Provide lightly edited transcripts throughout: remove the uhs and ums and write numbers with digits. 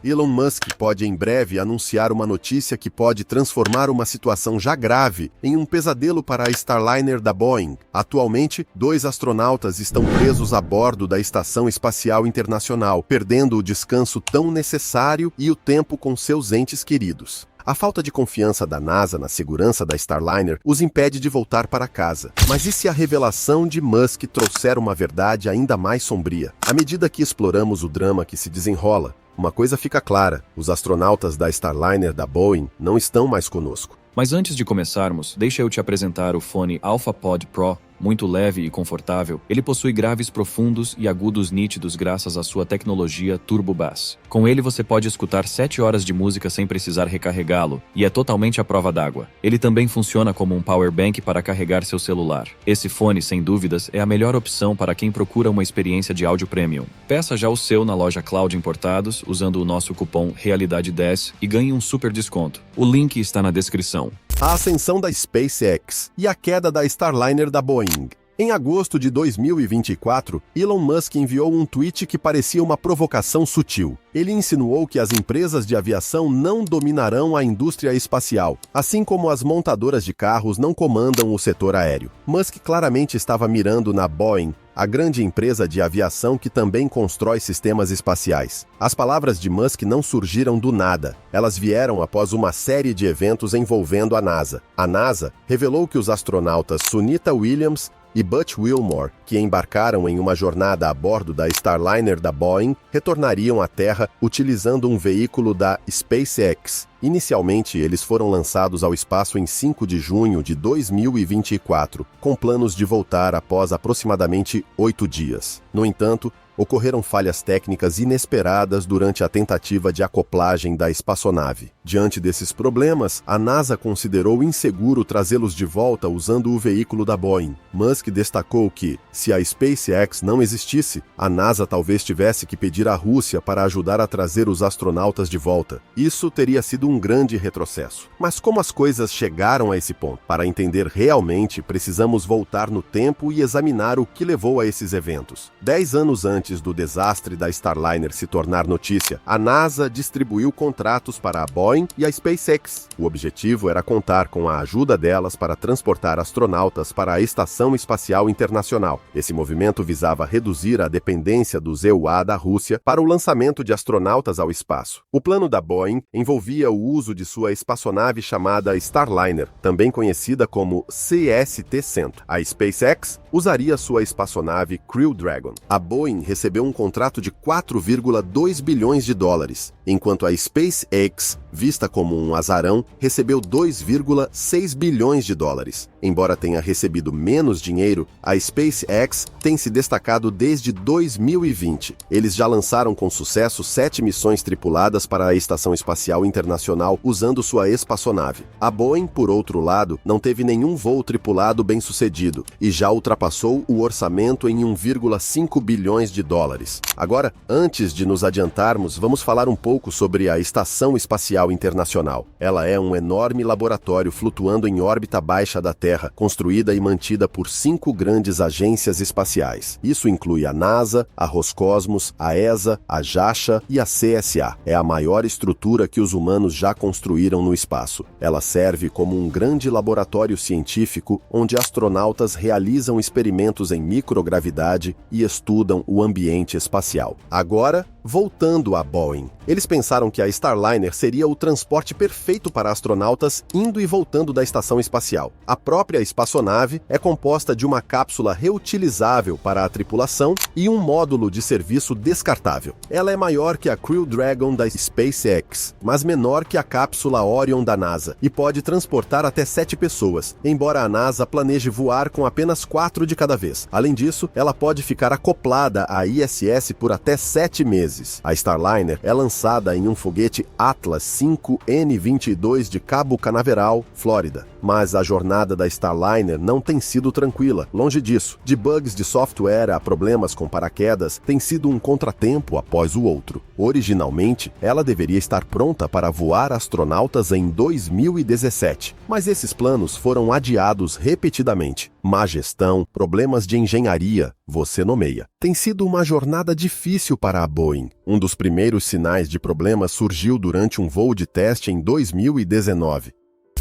Elon Musk pode em breve anunciar uma notícia que pode transformar uma situação já grave em um pesadelo para a Starliner da Boeing. Atualmente, 2 astronautas estão presos a bordo da Estação Espacial Internacional, perdendo o descanso tão necessário e o tempo com seus entes queridos. A falta de confiança da NASA na segurança da Starliner os impede de voltar para casa. Mas e se a revelação de Musk trouxer uma verdade ainda mais sombria? À medida que exploramos o drama que se desenrola, uma coisa fica clara: os astronautas da Starliner da Boeing não estão mais conosco. Mas antes de começarmos, deixa eu te apresentar o fone AlphaPod Pro. Muito leve e confortável, ele possui graves profundos e agudos nítidos graças à sua tecnologia Turbo Bass. Com ele você pode escutar 7 horas de música sem precisar recarregá-lo, e é totalmente à prova d'água. Ele também funciona como um power bank para carregar seu celular. Esse fone, sem dúvidas, é a melhor opção para quem procura uma experiência de áudio premium. Peça já o seu na loja Cloud Importados, usando o nosso cupom Realidade10 e ganhe um super desconto. O link está na descrição. A ascensão da SpaceX e a queda da Starliner da Boeing. Em agosto de 2024, Elon Musk enviou um tweet que parecia uma provocação sutil. Ele insinuou que as empresas de aviação não dominarão a indústria espacial, assim como as montadoras de carros não comandam o setor aéreo. Musk claramente estava mirando na Boeing, a grande empresa de aviação que também constrói sistemas espaciais. As palavras de Musk não surgiram do nada. Elas vieram após uma série de eventos envolvendo a NASA. A NASA revelou que os astronautas Sunita Williams e Butch Wilmore, que embarcaram em uma jornada a bordo da Starliner da Boeing, retornariam à Terra utilizando um veículo da SpaceX. Inicialmente, eles foram lançados ao espaço em 5 de junho de 2024, com planos de voltar após aproximadamente 8 dias. No entanto, ocorreram falhas técnicas inesperadas durante a tentativa de acoplagem da espaçonave. Diante desses problemas, a NASA considerou inseguro trazê-los de volta usando o veículo da Boeing. Musk destacou que, se a SpaceX não existisse, a NASA talvez tivesse que pedir à Rússia para ajudar a trazer os astronautas de volta. Isso teria sido um grande retrocesso. Mas como as coisas chegaram a esse ponto? Para entender realmente, precisamos voltar no tempo e examinar o que levou a esses eventos. 10 anos antes do desastre da Starliner se tornar notícia, a NASA distribuiu contratos para a Boeing e a SpaceX. O objetivo era contar com a ajuda delas para transportar astronautas para a Estação Espacial Internacional. Esse movimento visava reduzir a dependência do EUA da Rússia para o lançamento de astronautas ao espaço. O plano da Boeing envolvia o uso de sua espaçonave chamada Starliner, também conhecida como CST-100. A SpaceX usaria sua espaçonave Crew Dragon. A Boeing recebeu um contrato de 4,2 bilhões de dólares, enquanto a SpaceX, vista como um azarão, recebeu 2,6 bilhões de dólares. Embora tenha recebido menos dinheiro, a SpaceX tem se destacado desde 2020. Eles já lançaram com sucesso 7 missões tripuladas para a Estação Espacial Internacional usando sua espaçonave. A Boeing, por outro lado, não teve nenhum voo tripulado bem-sucedido e já ultrapassou o orçamento em 1,5 bilhões de dólares. Agora, antes de nos adiantarmos, vamos falar um pouco sobre a Estação Espacial Internacional. Ela é um enorme laboratório flutuando em órbita baixa da Terra, construída e mantida por 5 grandes agências espaciais. Isso inclui a NASA, a Roscosmos, a ESA, a JAXA e a CSA. É a maior estrutura que os humanos já construíram no espaço. Ela serve como um grande laboratório científico onde astronautas realizam experimentos em microgravidade e estudam o ambiente espacial. Agora, voltando à Boeing. Eles pensaram que a Starliner seria o transporte perfeito para astronautas indo e voltando da estação espacial. A própria espaçonave é composta de uma cápsula reutilizável para a tripulação e um módulo de serviço descartável. Ela é maior que a Crew Dragon da SpaceX, mas menor que a cápsula Orion da NASA e pode transportar até 7 pessoas, embora a NASA planeje voar com apenas 4 de cada vez. Além disso, ela pode ficar acoplada à ISS por até 7 meses. A Starliner é lançada em um foguete Atlas 5N-22 de Cabo Canaveral, Flórida. Mas a jornada da Starliner não tem sido tranquila. Longe disso, de bugs de software a problemas com paraquedas, tem sido um contratempo após o outro. Originalmente, ela deveria estar pronta para voar astronautas em 2017, mas esses planos foram adiados repetidamente. má gestão, problemas de engenharia, você nomeia. Tem sido uma jornada difícil para a Boeing. Um dos primeiros sinais de problemas surgiu durante um voo de teste em 2019.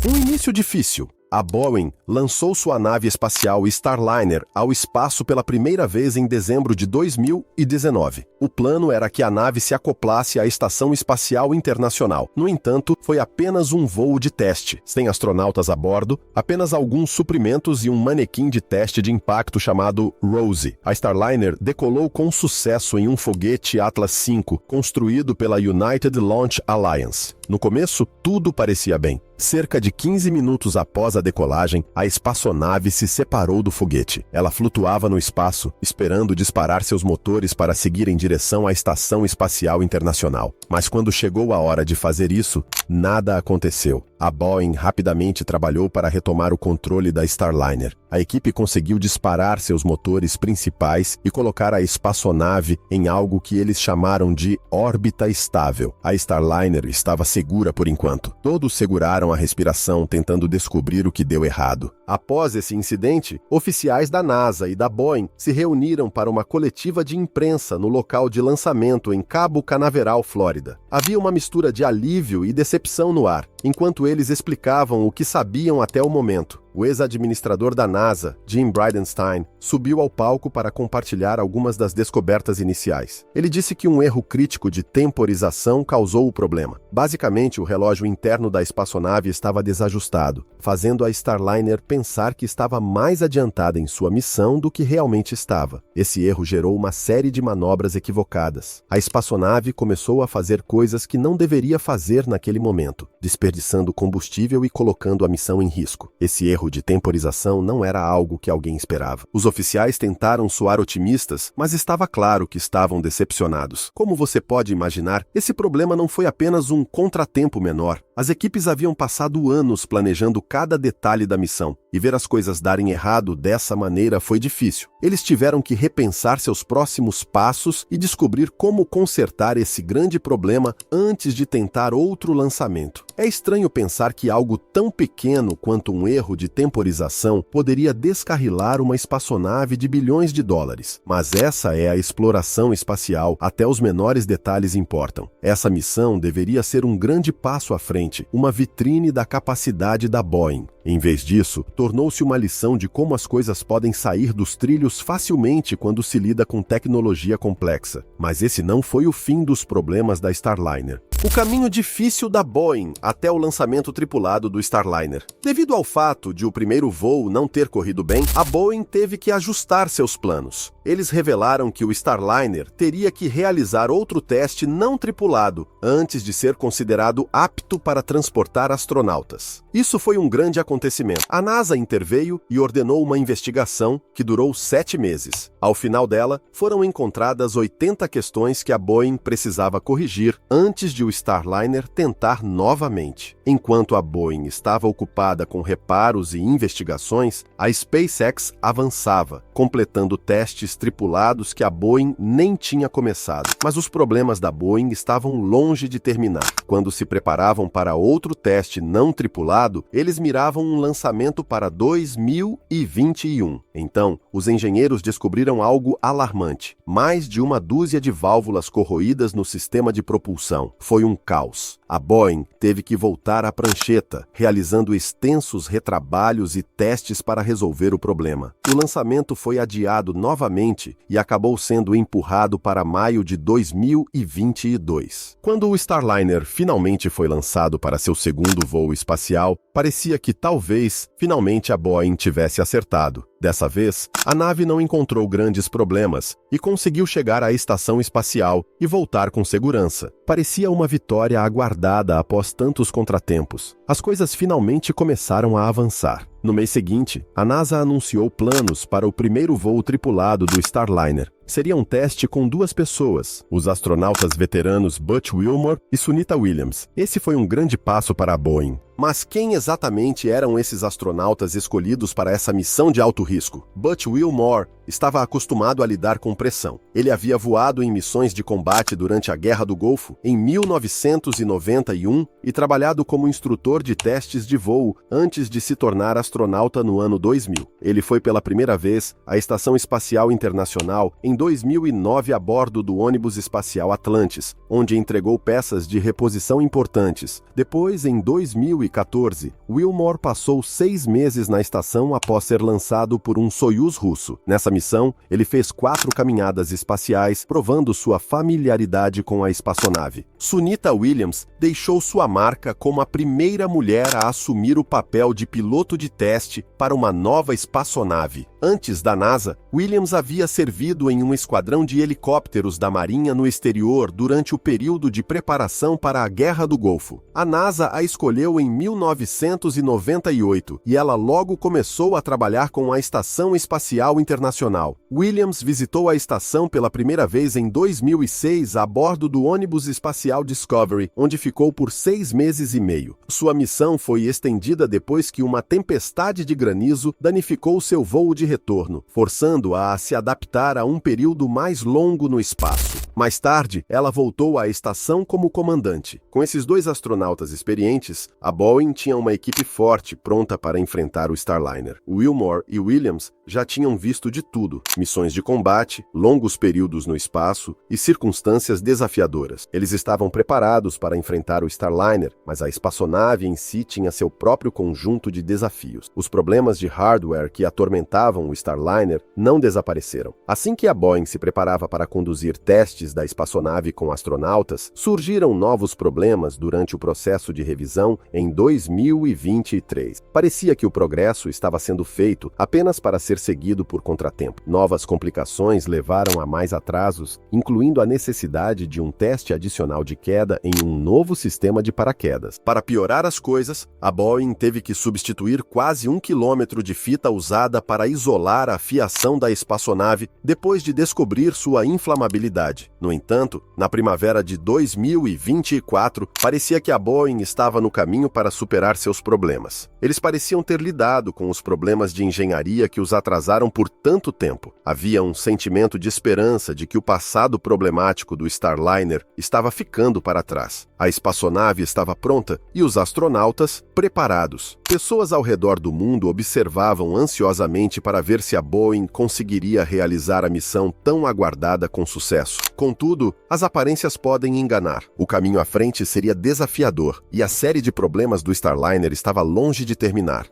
Um início difícil. A Boeing lançou sua nave espacial Starliner ao espaço pela primeira vez em dezembro de 2019. O plano era que a nave se acoplasse à Estação Espacial Internacional. No entanto, foi apenas um voo de teste, sem astronautas a bordo, apenas alguns suprimentos e um manequim de teste de impacto chamado Rosie. A Starliner decolou com sucesso em um foguete Atlas V, construído pela United Launch Alliance. No começo, tudo parecia bem. Cerca de 15 minutos após a decolagem, a espaçonave se separou do foguete. Ela flutuava no espaço, esperando disparar seus motores para seguir em direção à Estação Espacial Internacional. Mas quando chegou a hora de fazer isso, nada aconteceu. A Boeing rapidamente trabalhou para retomar o controle da Starliner. A equipe conseguiu disparar seus motores principais e colocar a espaçonave em algo que eles chamaram de órbita estável. A Starliner estava segura por enquanto. Todos seguraram a respiração tentando descobrir o que deu errado. Após esse incidente, oficiais da NASA e da Boeing se reuniram para uma coletiva de imprensa no local de lançamento em Cabo Canaveral, Flórida. Havia uma mistura de alívio e decepção no ar, enquanto eles explicavam o que sabiam até o momento. O ex-administrador da NASA, Jim Bridenstine, subiu ao palco para compartilhar algumas das descobertas iniciais. Ele disse que um erro crítico de temporização causou o problema. Basicamente, o relógio interno da espaçonave estava desajustado, fazendo a Starliner pensar que estava mais adiantada em sua missão do que realmente estava. Esse erro gerou uma série de manobras equivocadas. A espaçonave começou a fazer coisas que não deveria fazer naquele momento, desperdiçando combustível e colocando a missão em risco. Esse erro de temporização não era algo que alguém esperava. Os oficiais tentaram soar otimistas, mas estava claro que estavam decepcionados. Como você pode imaginar, esse problema não foi apenas um contratempo menor. As equipes haviam passado anos planejando cada detalhe da missão, e ver as coisas darem errado dessa maneira foi difícil. Eles tiveram que repensar seus próximos passos e descobrir como consertar esse grande problema antes de tentar outro lançamento. É estranho pensar que algo tão pequeno quanto um erro de temporização poderia descarrilar uma espaçonave de bilhões de dólares. Mas essa é a exploração espacial, até os menores detalhes importam. Essa missão deveria ser um grande passo à frente, uma vitrine da capacidade da Boeing. Em vez disso, tornou-se uma lição de como as coisas podem sair dos trilhos facilmente quando se lida com tecnologia complexa. Mas esse não foi o fim dos problemas da Starliner. O caminho difícil da Boeing até o lançamento tripulado do Starliner. Devido ao fato de o primeiro voo não ter corrido bem, a Boeing teve que ajustar seus planos. Eles revelaram que o Starliner teria que realizar outro teste não tripulado antes de ser considerado apto para transportar astronautas. Isso foi um grande acontecimento. A NASA interveio e ordenou uma investigação que durou 7 meses. Ao final dela, foram encontradas 80 questões que a Boeing precisava corrigir antes de o Starliner tentar novamente. Enquanto a Boeing estava ocupada com reparos e investigações, a SpaceX avançava, completando testes tripulados que a Boeing nem tinha começado. Mas os problemas da Boeing estavam longe de terminar. Quando se preparavam para outro teste não tripulado, eles miravam um lançamento para 2021. Então, os engenheiros descobriram algo alarmante. Mais de uma dúzia de válvulas corroídas no sistema de propulsão. Foi um caos. A Boeing teve que voltar à prancheta, realizando extensos retrabalhos e testes para resolver o problema. O lançamento foi adiado novamente e acabou sendo empurrado para maio de 2022. Quando o Starliner finalmente foi lançado para seu segundo voo espacial, parecia que talvez finalmente a Boeing tivesse acertado. Dessa vez, a nave não encontrou grandes problemas e conseguiu chegar à estação espacial e voltar com segurança. Parecia uma vitória aguardada após tantos contratempos. As coisas finalmente começaram a avançar. No mês seguinte, a NASA anunciou planos para o primeiro voo tripulado do Starliner. Seria um teste com 2 pessoas, os astronautas veteranos Butch Wilmore e Sunita Williams. Esse foi um grande passo para a Boeing. Mas quem exatamente eram esses astronautas escolhidos para essa missão de alto risco? Butch Wilmore estava acostumado a lidar com pressão. Ele havia voado em missões de combate durante a Guerra do Golfo em 1991 e trabalhado como instrutor de testes de voo antes de se tornar astronauta no ano 2000. Ele foi pela primeira vez à Estação Espacial Internacional em 2009 a bordo do ônibus espacial Atlantis, onde entregou peças de reposição importantes. Depois, em 2014, Wilmore passou 6 meses na estação após ser lançado por um Soyuz russo. Nessa missão, ele fez 4 caminhadas espaciais, provando sua familiaridade com a espaçonave. Sunita Williams deixou sua marca como a primeira mulher a assumir o papel de piloto de teste para uma nova espaçonave. Antes da NASA, Williams havia servido em um esquadrão de helicópteros da Marinha no exterior durante o período de preparação para a Guerra do Golfo. A NASA a escolheu em 1998 e ela logo começou a trabalhar com a Estação Espacial Internacional. Williams visitou a estação pela primeira vez em 2006 a bordo do ônibus espacial Discovery, onde ficou por 6 meses e meio. Sua missão foi estendida depois que uma tempestade de granizo danificou seu voo de retorno, forçando-a a se adaptar a um período mais longo no espaço. Mais tarde, ela voltou à estação como comandante. Com esses 2 astronautas experientes, a Boeing tinha uma equipe forte pronta para enfrentar o Starliner. Wilmore e Williams já tinham visto de tudo: missões de combate, longos períodos no espaço e circunstâncias desafiadoras. Eles estavam preparados para enfrentar o Starliner, mas a espaçonave em si tinha seu próprio conjunto de desafios. Os problemas de hardware que atormentavam o Starliner não desapareceram. Assim que a Boeing se preparava para conduzir testes da espaçonave com astronautas, surgiram novos problemas durante o processo de revisão em 2023. Parecia que o progresso estava sendo feito apenas para ser seguido por contratempo. Novas complicações levaram a mais atrasos, incluindo a necessidade de um teste adicional de queda em um novo sistema de paraquedas. Para piorar as coisas, a Boeing teve que substituir quase 1 quilômetro de fita usada para isolar a fiação da espaçonave depois de descobrir sua inflamabilidade. No entanto, na primavera de 2024, parecia que a Boeing estava no caminho para superar seus problemas. Eles pareciam ter lidado com os problemas de engenharia que os atrasaram por tanto tempo. Havia um sentimento de esperança de que o passado problemático do Starliner estava ficando para trás. A espaçonave estava pronta e os astronautas preparados. Pessoas ao redor do mundo observavam ansiosamente para ver se a Boeing conseguiria realizar a missão tão aguardada com sucesso. Contudo, as aparências podem enganar. O caminho à frente seria desafiador e a série de problemas do Starliner estava longe de terminar.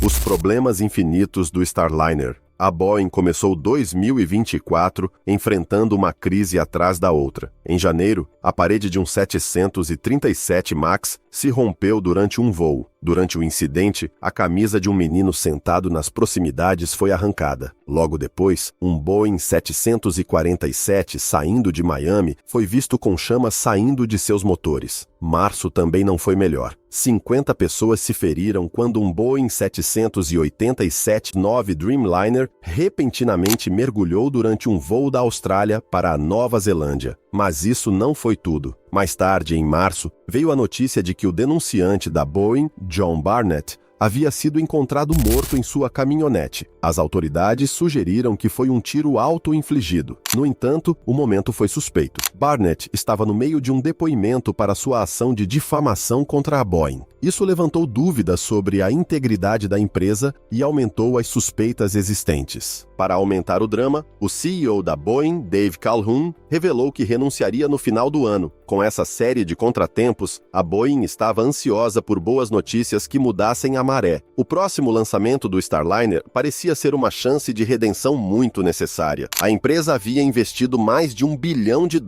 Os problemas infinitos do Starliner. A Boeing começou 2024 enfrentando uma crise atrás da outra. Em janeiro, a parede de um 737 MAX se rompeu durante um voo. Durante o incidente, a camisa de um menino sentado nas proximidades foi arrancada. Logo depois, um Boeing 747 saindo de Miami foi visto com chamas saindo de seus motores. Março também não foi melhor. 50 pessoas se feriram quando um Boeing 787-9 Dreamliner repentinamente mergulhou durante um voo da Austrália para a Nova Zelândia. Mas isso não foi tudo. Mais tarde, em março, veio a notícia de que o denunciante da Boeing, John Barnett, havia sido encontrado morto em sua caminhonete. As autoridades sugeriram que foi um tiro auto-infligido. No entanto, o momento foi suspeito. Barnett estava no meio de um depoimento para sua ação de difamação contra a Boeing. Isso levantou dúvidas sobre a integridade da empresa e aumentou as suspeitas existentes. Para aumentar o drama, o CEO da Boeing, Dave Calhoun, revelou que renunciaria no final do ano. Com essa série de contratempos, a Boeing estava ansiosa por boas notícias que mudassem a maré. O próximo lançamento do Starliner parecia ser uma chance de redenção muito necessária. A empresa havia investido mais de $1 bilhão de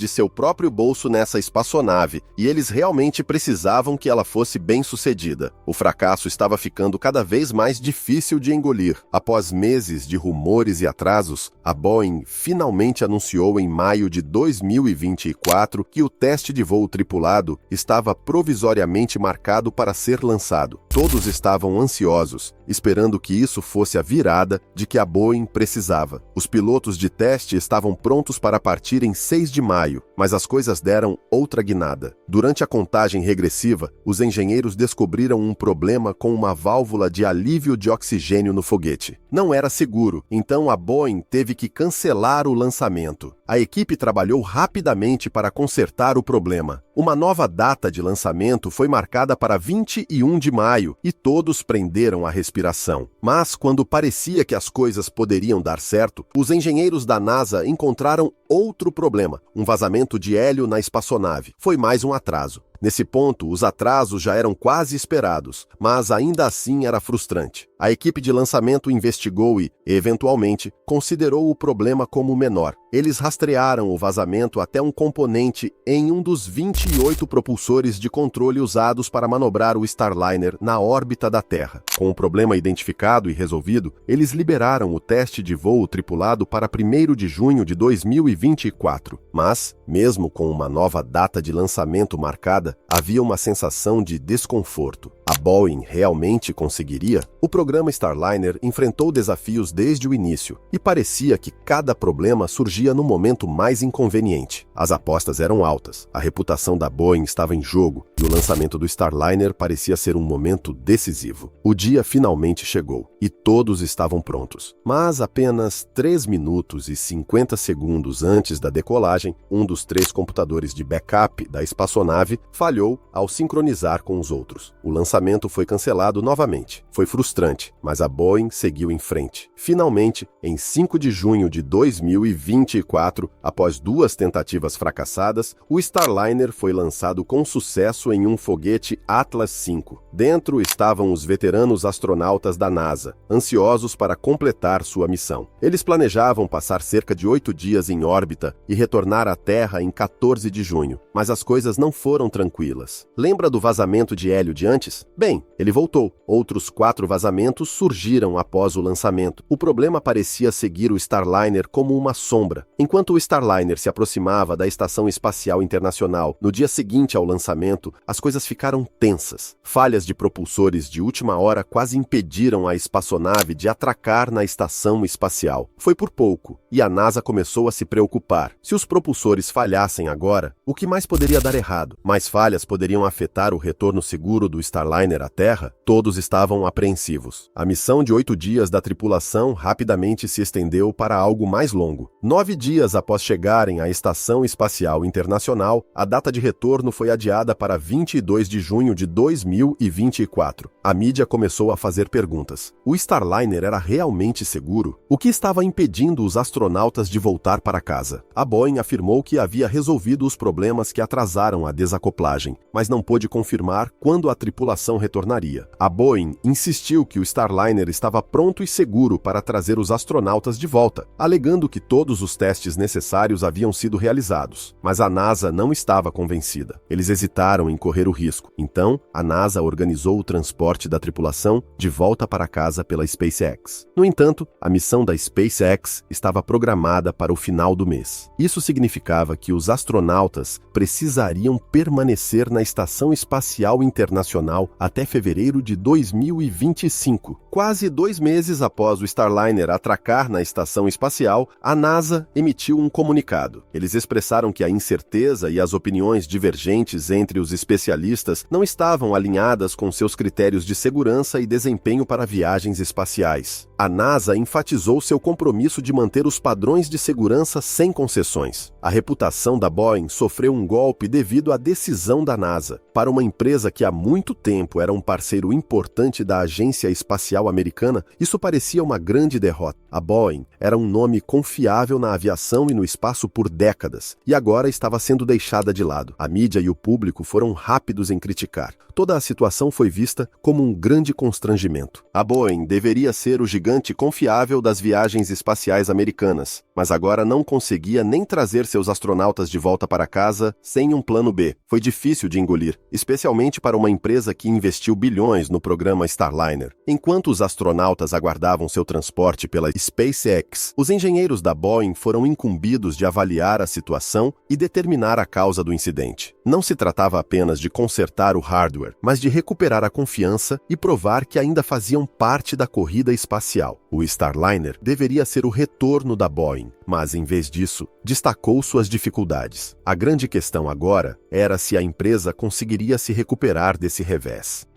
seu próprio bolso nessa espaçonave, e eles realmente precisavam que ela fosse bem-sucedida. O fracasso estava ficando cada vez mais difícil de engolir. Após meses de rumores e atrasos, a Boeing finalmente anunciou em maio de 2024 que o teste de voo tripulado estava provisoriamente marcado para ser lançado. Todos estavam ansiosos, esperando que isso fosse a virada de que a Boeing precisava. Os pilotos de teste estavam prontos para partir em 6 de maio, mas as coisas deram outra guinada. Durante a contagem regressiva, os engenheiros descobriram um problema com uma válvula de alívio de oxigênio no foguete. Não era seguro, então a Boeing teve que cancelar o lançamento. A equipe trabalhou rapidamente para consertar o problema. Uma nova data de lançamento foi marcada para 21 de maio e todos prenderam a respiração. Mas, quando parecia que as coisas poderiam dar certo, os engenheiros da NASA encontraram outro problema: um vazamento de hélio na espaçonave. Foi mais um atraso. Nesse ponto, os atrasos já eram quase esperados, mas ainda assim era frustrante. A equipe de lançamento investigou e, eventualmente, considerou o problema como menor. Eles rastrearam o vazamento até um componente em um dos 28 propulsores de controle usados para manobrar o Starliner na órbita da Terra. Com o problema identificado e resolvido, eles liberaram o teste de voo tripulado para 1º de junho de 2024. Mas, mesmo com uma nova data de lançamento marcada, havia uma sensação de desconforto. A Boeing realmente conseguiria? O programa Starliner enfrentou desafios desde o início e parecia que cada problema surgia no momento mais inconveniente. As apostas eram altas, a reputação da Boeing estava em jogo e o lançamento do Starliner parecia ser um momento decisivo. O dia finalmente chegou e todos estavam prontos. Mas apenas 3 minutos e 50 segundos antes da decolagem, um dos 3 computadores de backup da espaçonave falhou ao sincronizar com os outros. O lançamento foi cancelado novamente. Foi frustrante, mas a Boeing seguiu em frente. Finalmente, em 5 de junho de 2024, após 2 tentativas fracassadas, o Starliner foi lançado com sucesso em um foguete Atlas V. Dentro estavam os veteranos astronautas da NASA, ansiosos para completar sua missão. Eles planejavam passar cerca de 8 dias em órbita e retornar à Terra em 14 de junho, mas as coisas não foram tranquilas. Lembra do vazamento de hélio de antes? Bem, ele voltou. Outros 4 vazamentos surgiram após o lançamento. O problema parecia seguir o Starliner como uma sombra. Enquanto o Starliner se aproximava da Estação Espacial Internacional no dia seguinte ao lançamento, as coisas ficaram tensas. Falhas de propulsores de última hora quase impediram a espaçonave de atracar na estação espacial. Foi por pouco, e a NASA começou a se preocupar. Se os propulsores falhassem agora, o que mais poderia dar errado? Mais falhas poderiam afetar o retorno seguro do Starliner à Terra? Todos estavam apreensivos. A missão de 8 dias da tripulação rapidamente se estendeu para algo mais longo. 9 dias após chegarem à Estação Espacial Internacional, a data de retorno foi adiada para 22 de junho de 2024. A mídia começou a fazer perguntas. O Starliner era realmente seguro? O que estava impedindo os astronautas de voltar para casa? A Boeing afirmou que havia resolvido os problemas que atrasaram a desacoplagem, mas não pôde confirmar quando a tripulação retornaria. A Boeing insistiu que o Starliner estava pronto e seguro para trazer os astronautas de volta, alegando que todos os testes necessários haviam sido realizados. Mas a NASA não estava convencida. Eles hesitaram em correr o risco. Então, a NASA organizou o transporte da tripulação de volta para casa pela SpaceX. No entanto, a missão da SpaceX estava programada para o final do mês. Isso significava que os astronautas precisariam permanecer na Estação Espacial Internacional até fevereiro de 2025. Quase 2 meses após o Starliner atracar na estação espacial, a NASA emitiu um comunicado. Eles expressaram que a incerteza e as opiniões divergentes entre os especialistas não estavam alinhadas com seus critérios de segurança e desempenho para viagens espaciais. A NASA enfatizou seu compromisso de manter os padrões de segurança sem concessões. A reputação da Boeing sofreu um golpe devido à decisão da NASA. Para uma empresa que há muito tempo era um parceiro importante da Agência Espacial Americana, isso parecia uma grande derrota. A Boeing era um nome confiável na aviação e no espaço por décadas, e agora estava sendo deixada de lado. A mídia e o público foram rápidos em criticar. Toda a situação foi vista como um grande constrangimento. A Boeing deveria ser o gigante confiável das viagens espaciais americanas, mas agora não conseguia nem trazer seus astronautas de volta para casa sem um plano B. Foi difícil de engolir, especialmente para uma empresa que investiu bilhões no programa Starliner. Enquanto os astronautas aguardavam seu transporte pela SpaceX, os engenheiros da Boeing foram incumbidos de avaliar a situação e determinar a causa do incidente. Não se tratava apenas de consertar o hardware, mas de recuperar a confiança e provar que ainda faziam parte da corrida espacial. O Starliner deveria ser o retorno da Boeing, mas em vez disso, destacou suas dificuldades. A grande questão agora era se a empresa conseguiria se recuperar desse revés.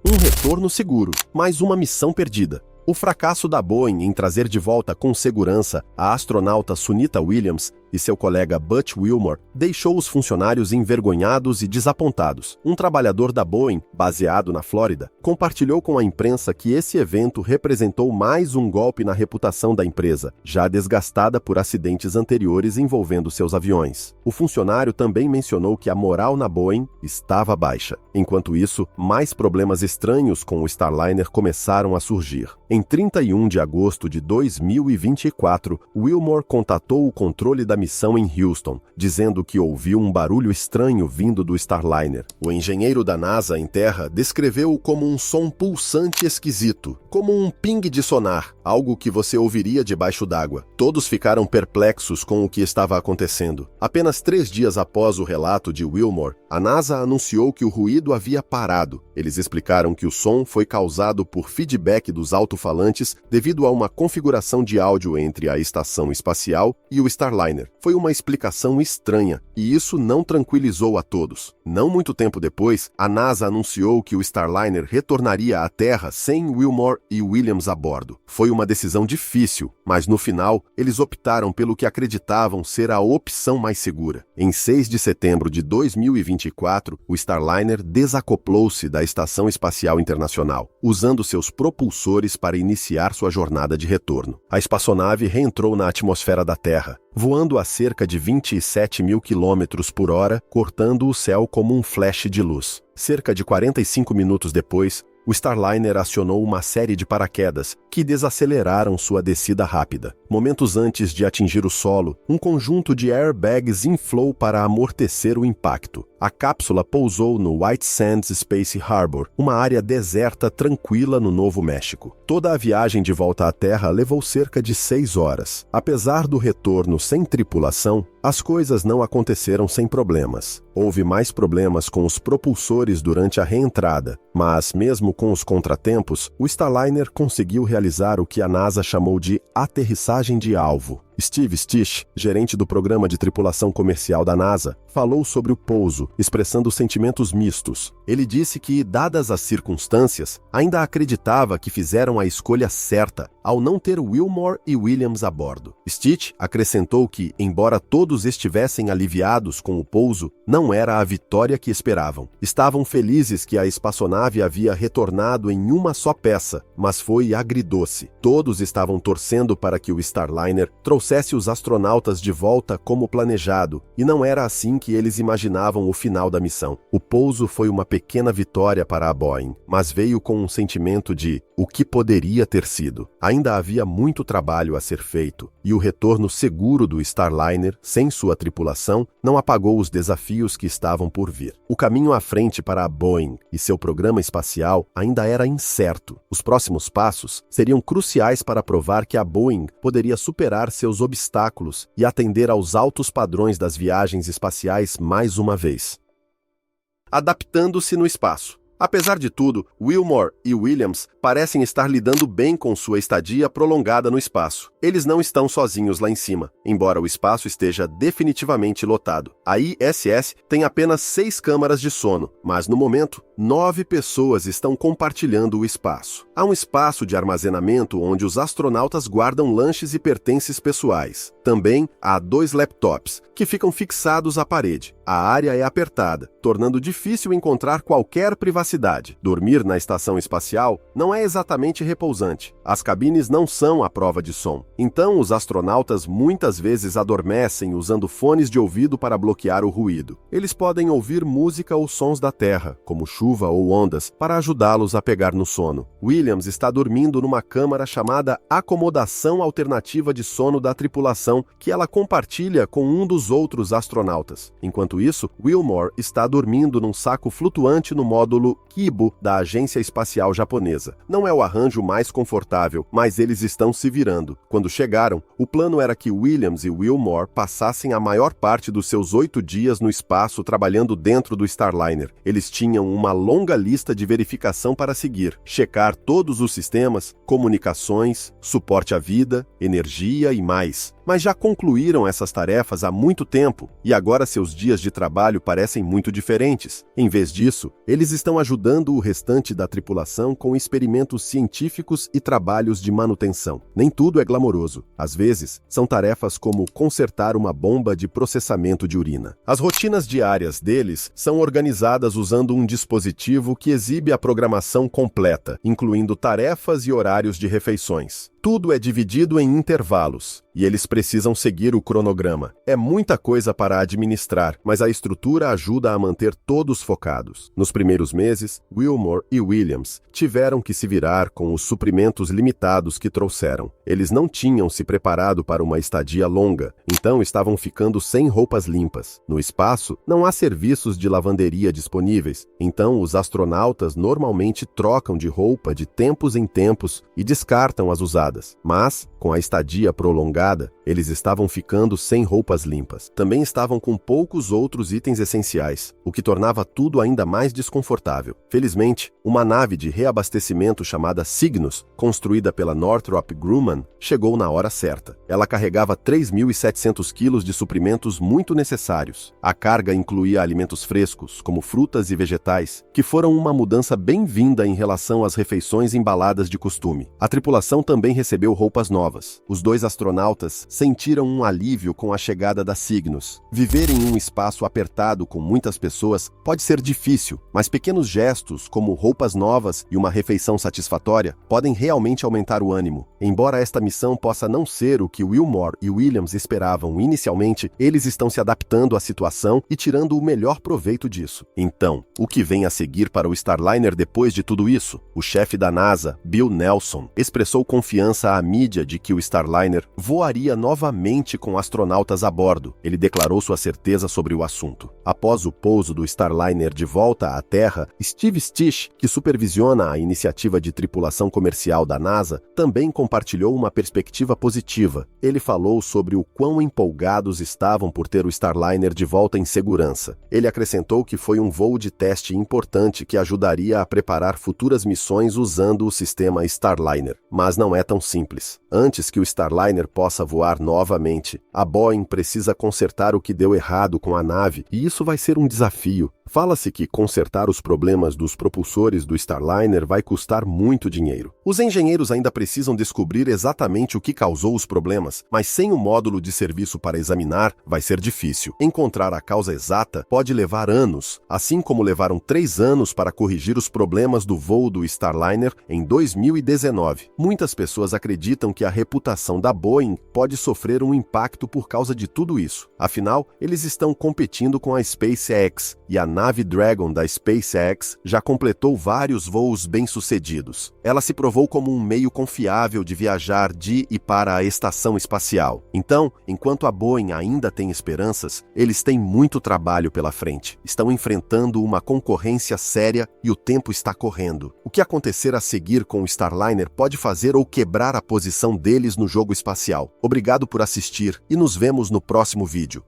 Um retorno seguro, mas uma missão perdida. O fracasso da Boeing em trazer de volta com segurança a astronauta Sunita Williams e seu colega Butch Wilmore deixou os funcionários envergonhados e desapontados. Um trabalhador da Boeing, baseado na Flórida, compartilhou com a imprensa que esse evento representou mais um golpe na reputação da empresa, já desgastada por acidentes anteriores envolvendo seus aviões. O funcionário também mencionou que a moral na Boeing estava baixa. Enquanto isso, mais problemas estranhos com o Starliner começaram a surgir. Em 31 de agosto de 2024, Wilmore contatou o controle da missão em Houston, dizendo que ouviu um barulho estranho vindo do Starliner. O engenheiro da NASA em terra descreveu-o como um som pulsante esquisito, como um ping de sonar, algo que você ouviria debaixo d'água. Todos ficaram perplexos com o que estava acontecendo. Apenas 3 dias após o relato de Wilmore, a NASA anunciou que o ruído havia parado. Eles explicaram que o som foi causado por feedback dos alto-falantes devido a uma configuração de áudio entre a estação espacial e o Starliner. Foi uma explicação estranha, e isso não tranquilizou a todos. Não muito tempo depois, a NASA anunciou que o Starliner retornaria à Terra sem Wilmore e Williams a bordo. Foi uma decisão difícil, mas no final, eles optaram pelo que acreditavam ser a opção mais segura. Em 6 de setembro de 2024, o Starliner desacoplou-se da Estação Espacial Internacional, usando seus propulsores para iniciar sua jornada de retorno. A espaçonave reentrou na atmosfera da Terra, voando a cerca de 27 mil quilômetros por hora, cortando o céu como um flash de luz. Cerca de 45 minutos depois, o Starliner acionou uma série de paraquedas que desaceleraram sua descida rápida. Momentos antes de atingir o solo, um conjunto de airbags inflou para amortecer o impacto. A cápsula pousou no White Sands Space Harbor, uma área deserta tranquila no Novo México. Toda a viagem de volta à Terra levou cerca de 6 horas. Apesar do retorno sem tripulação, as coisas não aconteceram sem problemas. Houve mais problemas com os propulsores durante a reentrada, mas mesmo com os contratempos, o Starliner conseguiu realizar o que a NASA chamou de aterrissagem de alvo. Steve Stich, gerente do programa de tripulação comercial da NASA, falou sobre o pouso, expressando sentimentos mistos. Ele disse que, dadas as circunstâncias, ainda acreditava que fizeram a escolha certa ao não ter Wilmore e Williams a bordo. Stich acrescentou que, embora todos estivessem aliviados com o pouso, não era a vitória que esperavam. Estavam felizes que a espaçonave havia retornado em uma só peça, mas foi agridoce. Todos estavam torcendo para que o Starliner trouxesse os astronautas de volta como planejado, e não era assim que eles imaginavam o final da missão. O pouso foi uma pequena vitória para a Boeing, mas veio com um sentimento de o que poderia ter sido. Ainda havia muito trabalho a ser feito, e o retorno seguro do Starliner, sem sua tripulação, não apagou os desafios que estavam por vir. O caminho à frente para a Boeing e seu programa espacial ainda era incerto. Os próximos passos seriam cruciais para provar que a Boeing poderia superar seus obstáculos e atender aos altos padrões das viagens espaciais mais uma vez. Adaptando-se no espaço. Apesar de tudo, Wilmore e Williams parecem estar lidando bem com sua estadia prolongada no espaço. Eles não estão sozinhos lá em cima, embora o espaço esteja definitivamente lotado. A ISS tem apenas 6 câmaras de sono, mas no momento, 9 pessoas estão compartilhando o espaço. Há um espaço de armazenamento onde os astronautas guardam lanches e pertences pessoais. Também há 2 laptops, que ficam fixados à parede. a área é apertada, tornando difícil encontrar qualquer privacidade. Dormir na estação espacial não é exatamente repousante. As cabines não são à prova de som. Então, os astronautas muitas vezes adormecem usando fones de ouvido para bloquear o ruído. Eles podem ouvir música ou sons da Terra, como chuva ou ondas, para ajudá-los a pegar no sono. Williams está dormindo numa câmara chamada Acomodação Alternativa de Sono da tripulação, que ela compartilha com um dos outros astronautas. Enquanto isso, Wilmore está dormindo num saco flutuante no módulo Kibo da Agência Espacial Japonesa. Não é o arranjo mais confortável, mas eles estão se virando. Quando chegaram, o plano era que Williams e Wilmore passassem a maior parte dos seus 8 dias no espaço trabalhando dentro do Starliner. Eles tinham uma longa lista de verificação para seguir, checar todos os sistemas, comunicações, suporte à vida, energia e mais. Mas já concluíram essas tarefas há muito tempo e agora seus dias de trabalho parecem muito diferentes. Em vez disso, eles estão ajudando o restante da tripulação com experimentos científicos e trabalhos de manutenção. Nem tudo é glamouroso. Às vezes, são tarefas como consertar uma bomba de processamento de urina. As rotinas diárias deles são organizadas usando um dispositivo que exibe a programação completa, incluindo tarefas e horários de refeições. Tudo é dividido em intervalos, e eles precisam seguir o cronograma. É muita coisa para administrar, mas a estrutura ajuda a manter todos focados. Nos primeiros meses, Wilmore e Williams tiveram que se virar com os suprimentos limitados que trouxeram. Eles não tinham se preparado para uma estadia longa, então estavam ficando sem roupas limpas. No espaço, não há serviços de lavanderia disponíveis, então os astronautas normalmente trocam de roupa de tempos em tempos e descartam as usadas. Mas, com a estadia prolongada, eles estavam ficando sem roupas limpas. Também estavam com poucos outros itens essenciais, o que tornava tudo ainda mais desconfortável. Felizmente, uma nave de reabastecimento chamada Cygnus, construída pela Northrop Grumman, chegou na hora certa. Ela carregava 3.700 quilos de suprimentos muito necessários. A carga incluía alimentos frescos, como frutas e vegetais, que foram uma mudança bem-vinda em relação às refeições embaladas de costume. A tripulação também recebeu roupas novas. Os 2 astronautas sentiram um alívio com a chegada da Cygnus. Viver em um espaço apertado com muitas pessoas pode ser difícil, mas pequenos gestos, como roupas novas e uma refeição satisfatória, podem realmente aumentar o ânimo. Embora esta missão possa não ser o que Wilmore e Williams esperavam inicialmente, eles estão se adaptando à situação e tirando o melhor proveito disso. Então, o que vem a seguir para o Starliner depois de tudo isso? O chefe da NASA, Bill Nelson, expressou confiança à mídia de que o Starliner voaria novamente com astronautas a bordo. Ele declarou sua certeza sobre o assunto. Após o pouso do Starliner de volta à Terra, Steve Stich, que supervisiona a iniciativa de tripulação comercial da NASA, também compartilhou uma perspectiva positiva. Ele falou sobre o quão empolgados estavam por ter o Starliner de volta em segurança. Ele acrescentou que foi um voo de teste importante que ajudaria a preparar futuras missões usando o sistema Starliner. Mas não é tão simples. Antes que o Starliner possa voar novamente, a Boeing precisa consertar o que deu errado com a nave, e isso vai ser um desafio. Fala-se que consertar os problemas dos propulsores do Starliner vai custar muito dinheiro. Os engenheiros ainda precisam descobrir exatamente o que causou os problemas, mas sem um módulo de serviço para examinar, vai ser difícil. Encontrar a causa exata pode levar anos, assim como levaram 3 anos para corrigir os problemas do voo do Starliner em 2019. Muitas pessoas acreditam que a reputação da Boeing pode sofrer um impacto por causa de tudo isso. Afinal, eles estão competindo com a SpaceX, e a nave Dragon da SpaceX já completou vários voos bem-sucedidos. Ela se provou como um meio confiável de viajar de e para a estação espacial. Então, enquanto a Boeing ainda tem esperanças, eles têm muito trabalho pela frente. Estão enfrentando uma concorrência séria e o tempo está correndo. O que acontecer a seguir com o Starliner pode fazer ou quebrar a posição deles no jogo espacial. Obrigado por assistir e nos vemos no próximo vídeo.